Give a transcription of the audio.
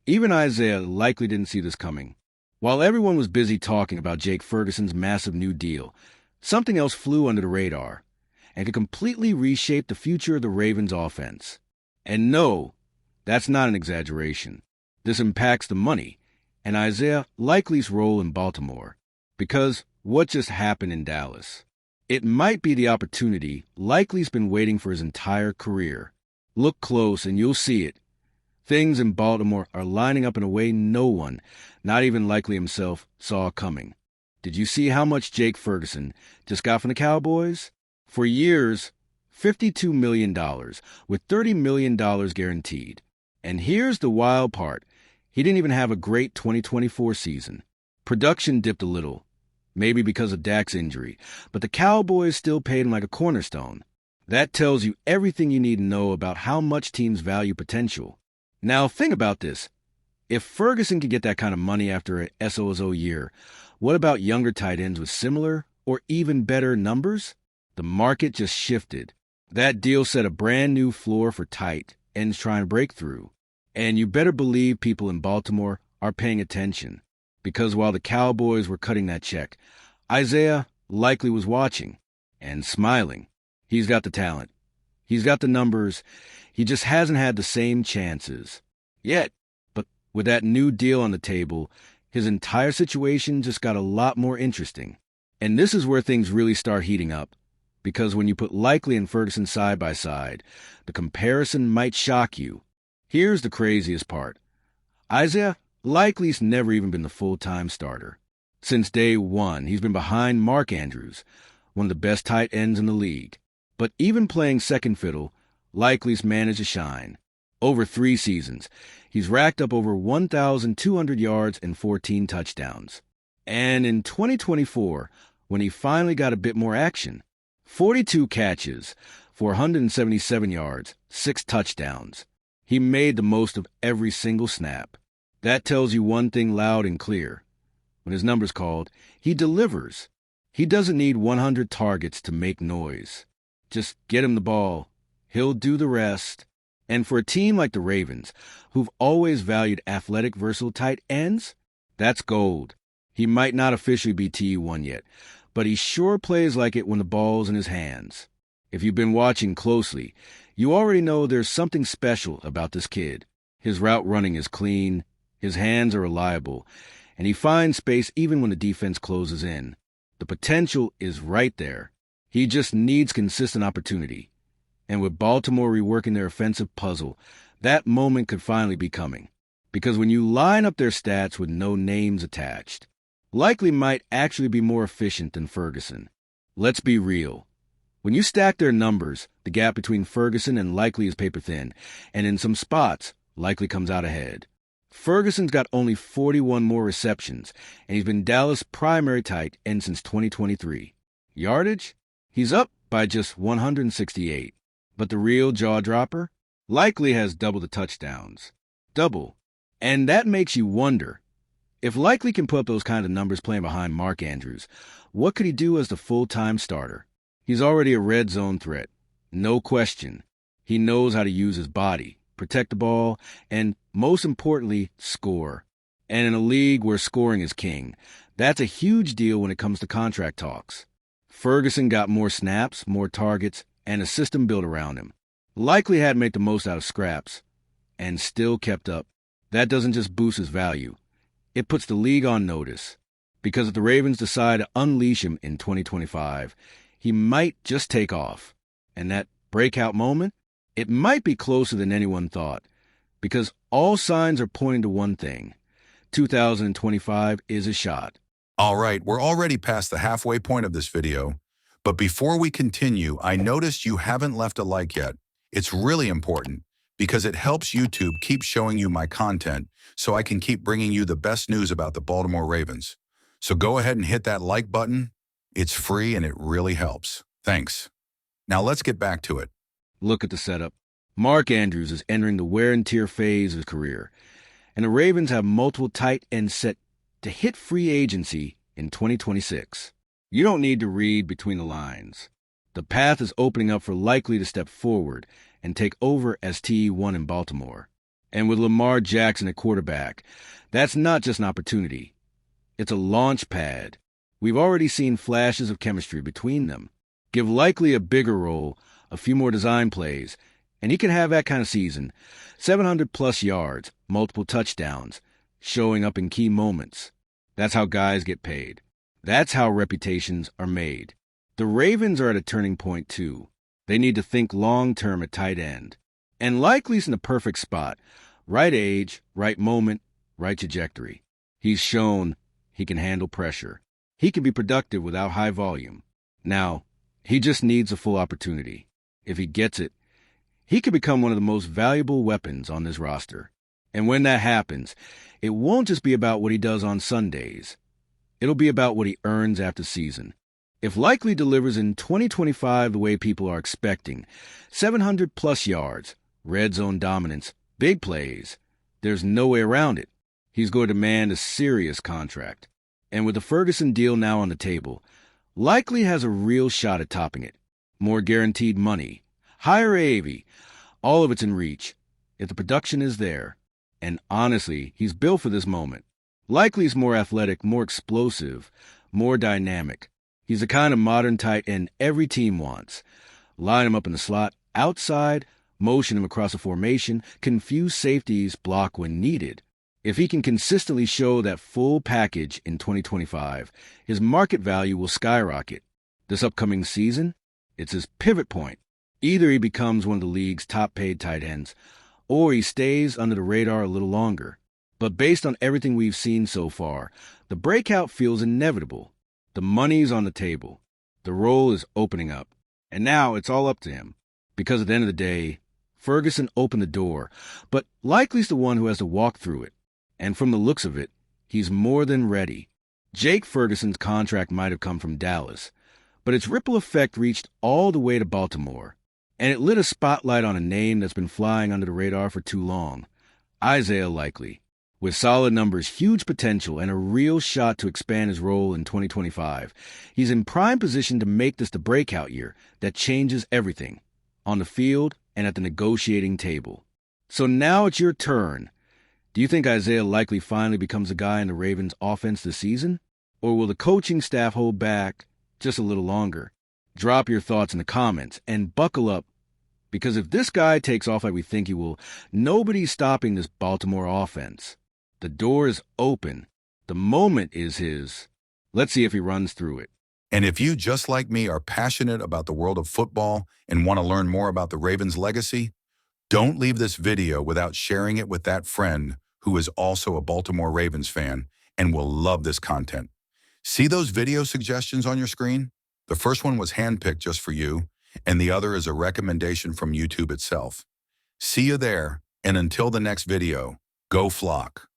Even Isaiah likely didn't see this coming. While everyone was busy talking about Jake Ferguson's massive new deal, something else flew under the radar and could completely reshape the future of the Ravens' offense. And no, that's not an exaggeration. This impacts the money and Isaiah Likely's role in Baltimore. Because what just happened in Dallas? It might be the opportunity Likely's been waiting for his entire career. Look close and you'll see it. Things in Baltimore are lining up in a way no one, not even Likely himself, saw coming. Did you see how much Jake Ferguson just got from the Cowboys? For years, $52 million, with $30 million guaranteed. And here's the wild part. He didn't even have a great 2024 season. Production dipped a little, maybe because of Dak's injury, but the Cowboys still paid him like a cornerstone. That tells you everything you need to know about how much teams value potential. Now think about this. If Ferguson could get that kind of money after an SOZO year, what about younger tight ends with similar or even better numbers? The market just shifted. That deal set a brand new floor for tight ends trying to break through. And you better believe people in Baltimore are paying attention. Because while the Cowboys were cutting that check, Isaiah Likely was watching and smiling. He's got the talent. He's got the numbers. He just hasn't had the same chances yet. But with that new deal on the table, his entire situation just got a lot more interesting. And this is where things really start heating up. Because when you put Likely and Ferguson side by side, the comparison might shock you. Here's the craziest part. Isaiah Likely's never even been the full-time starter. Since day one, he's been behind Mark Andrews, one of the best tight ends in the league. But even playing second fiddle, Likely's managed to shine. Over 3 seasons, he's racked up over 1,200 yards and 14 touchdowns. And in 2024, when he finally got a bit more action, 42 catches for 177 yards, 6 touchdowns. He made the most of every single snap. That tells you one thing loud and clear. When his number's called, he delivers. He doesn't need 100 targets to make noise. Just get him the ball. He'll do the rest. And for a team like the Ravens, who've always valued athletic, versatile tight ends, that's gold. He might not officially be TE1 yet, but he sure plays like it when the ball's in his hands. If you've been watching closely, you already know there's something special about this kid. His route running is clean, his hands are reliable, and he finds space even when the defense closes in. The potential is right there. He just needs consistent opportunity. And with Baltimore reworking their offensive puzzle, that moment could finally be coming. Because when you line up their stats with no names attached, Likely might actually be more efficient than Ferguson. Let's be real. When you stack their numbers, the gap between Ferguson and Likely is paper thin, and in some spots, Likely comes out ahead. Ferguson's got only 41 more receptions, and he's been Dallas' primary tight end since 2023. Yardage? He's up by just 168. But the real jaw-dropper? Likely has double the touchdowns. Double. And that makes you wonder, if Likely can put up those kind of numbers playing behind Mark Andrews, what could he do as the full-time starter? He's already a red zone threat. No question. He knows how to use his body, protect the ball, and, most importantly, score. And in a league where scoring is king, that's a huge deal when it comes to contract talks. Ferguson got more snaps, more targets, and a system built around him. Likely had to make the most out of scraps, and still kept up. That doesn't just boost his value. It puts the league on notice. Because if the Ravens decide to unleash him in 2025, he might just take off. And that breakout moment, it might be closer than anyone thought. Because all signs are pointing to one thing. 2025 is a shot. All right, we're already past the halfway point of this video. But before we continue, I noticed you haven't left a like yet. It's really important because it helps YouTube keep showing you my content so I can keep bringing you the best news about the Baltimore Ravens. So go ahead and hit that like button. It's free and it really helps. Thanks. Now let's get back to it. Look at the setup. Mark Andrews is entering the wear and tear phase of his career, and the Ravens have multiple tight ends set to hit free agency in 2026. You don't need to read between the lines. The path is opening up for Likely to step forward and take over as TE1 in Baltimore. And with Lamar Jackson at quarterback, that's not just an opportunity. It's a launch pad. We've already seen flashes of chemistry between them. Give Likely a bigger role, a few more design plays, and he can have that kind of season. 700-plus yards, multiple touchdowns, showing up in key moments. That's how guys get paid. That's how reputations are made. The Ravens are at a turning point, too. They need to think long-term at tight end. And Likely's in the perfect spot. Right age, right moment, right trajectory. He's shown he can handle pressure. He can be productive without high volume. Now, he just needs a full opportunity. If he gets it, he could become one of the most valuable weapons on this roster. And when that happens, it won't just be about what he does on Sundays. It'll be about what he earns after season. If Likely delivers in 2025 the way people are expecting, 700-plus yards, red zone dominance, big plays, there's no way around it. He's going to demand a serious contract. And with the Ferguson deal now on the table, Likely has a real shot at topping it. More guaranteed money, higher AAV, all of it's in reach, if the production is there. And honestly, he's built for this moment. Likely's more athletic, more explosive, more dynamic. He's the kind of modern tight end every team wants. Line him up in the slot, outside, motion him across a formation, confuse safeties, block when needed. If he can consistently show that full package in 2025, his market value will skyrocket. This upcoming season, it's his pivot point. Either he becomes one of the league's top-paid tight ends, or he stays under the radar a little longer. But based on everything we've seen so far, the breakout feels inevitable. The money's on the table. The role is opening up. And now it's all up to him. Because at the end of the day, Ferguson opened the door, but Likely's the one who has to walk through it. And from the looks of it, he's more than ready. Jake Ferguson's contract might have come from Dallas, but its ripple effect reached all the way to Baltimore. And it lit a spotlight on a name that's been flying under the radar for too long. Isaiah Likely. With solid numbers, huge potential, and a real shot to expand his role in 2025, he's in prime position to make this the breakout year that changes everything, on the field and at the negotiating table. So now it's your turn. Do you think Isaiah Likely finally becomes a guy in the Ravens' offense this season? Or will the coaching staff hold back just a little longer? Drop your thoughts in the comments and buckle up, because if this guy takes off like we think he will, nobody's stopping this Baltimore offense. The door is open. The moment is his. Let's see if he runs through it. And if you, just like me, are passionate about the world of football and want to learn more about the Ravens' legacy, don't leave this video without sharing it with that friend who is also a Baltimore Ravens fan and will love this content. See those video suggestions on your screen? The first one was handpicked just for you, and the other is a recommendation from YouTube itself. See you there, and until the next video, go Flock.